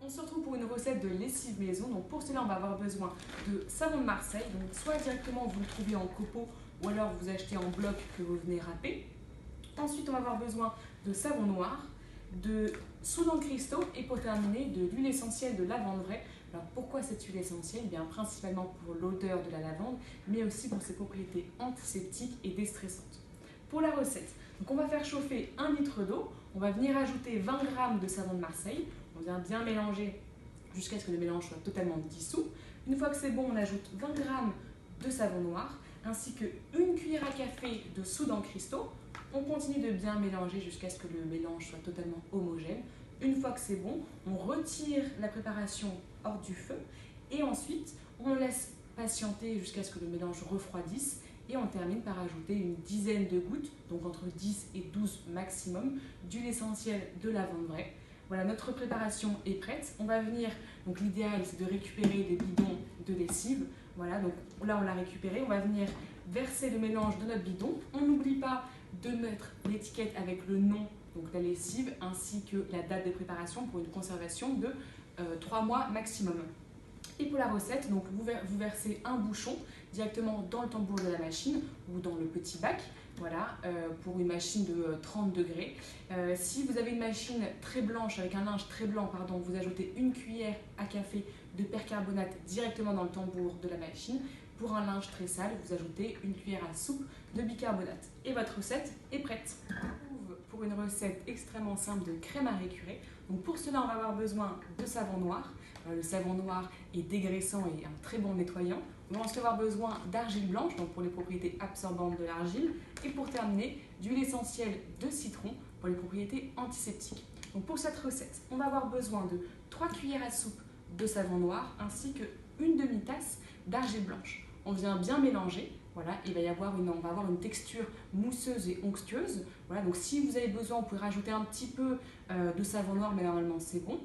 On se retrouve pour une recette de lessive maison. Donc pour cela, on va avoir besoin de savon de Marseille. Donc soit directement vous le trouvez en copeaux ou alors vous achetez en bloc que vous venez râper. Ensuite, on va avoir besoin de savon noir, de soude en cristaux et pour terminer, de l'huile essentielle de lavande vraie. Alors pourquoi cette huile essentielle? Eh bien, principalement pour l'odeur de la lavande, mais aussi pour ses propriétés antiseptiques et déstressantes. Pour la recette, donc on va faire chauffer 1 litre d'eau, on va venir ajouter 20 g de savon de Marseille, on vient bien mélanger jusqu'à ce que le mélange soit totalement dissous. Une fois que c'est bon, on ajoute 20 g de savon noir ainsi que 1 cuillère à café de soude en cristaux. On continue de bien mélanger jusqu'à ce que le mélange soit totalement homogène. Une fois que c'est bon, on retire la préparation hors du feu et ensuite on laisse patienter jusqu'à ce que le mélange refroidisse et on termine par ajouter une dizaine de gouttes, donc entre 10 et 12 maximum, d'huile essentielle de lavande vraie. Voilà, notre préparation est prête. On va venir, donc l'idéal c'est de récupérer des bidons de lessive. Voilà, donc là on l'a récupéré, on va venir verser le mélange de notre bidon. On n'oublie pas de mettre l'étiquette avec le nom, donc la lessive, ainsi que la date de préparation pour une conservation de 3 mois maximum. Et pour la recette, donc vous versez un bouchon directement dans le tambour de la machine ou dans le petit bac, voilà, pour une machine de 30 degrés. Si vous avez une machine très blanche, avec un linge très blanc, pardon, vous ajoutez 1 cuillère à café de percarbonate directement dans le tambour de la machine. Pour un linge très sale, vous ajoutez 1 cuillère à soupe de bicarbonate. Et votre recette est prête. Pour une recette extrêmement simple de crème à récurer. Donc pour cela, on va avoir besoin de savon noir. Le savon noir est dégraissant et un très bon nettoyant. On va ensuite avoir besoin d'argile blanche, donc pour les propriétés absorbantes de l'argile. Et pour terminer, d'huile essentielle de citron pour les propriétés antiseptiques. Donc pour cette recette, on va avoir besoin de 3 cuillères à soupe de savon noir ainsi que 1 demi-tasse d'argile blanche. On vient bien mélanger, voilà, et on va avoir une texture mousseuse et onctueuse. Voilà, donc si vous avez besoin, vous pouvez rajouter un petit peu de savon noir, mais normalement c'est bon.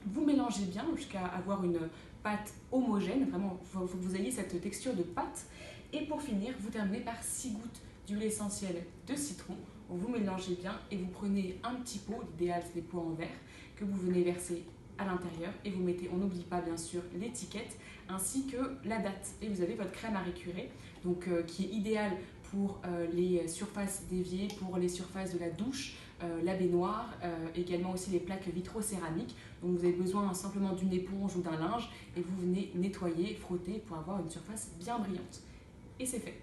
Vous mélangez bien jusqu'à avoir une pâte homogène, vraiment, il faut que vous ayez cette texture de pâte. Et pour finir, vous terminez par 6 gouttes d'huile essentielle de citron. Vous mélangez bien et vous prenez un petit pot, l'idéal c'est des pots en verre, que vous venez verser à l'intérieur et vous mettez, on n'oublie pas bien sûr l'étiquette ainsi que la date et vous avez votre crème à récurer, donc qui est idéale pour les surfaces d'évier, pour les surfaces de la douche, la baignoire, également aussi les plaques vitrocéramiques. Donc vous avez besoin simplement d'une éponge ou d'un linge et vous venez nettoyer, frotter pour avoir une surface bien brillante. Et c'est fait.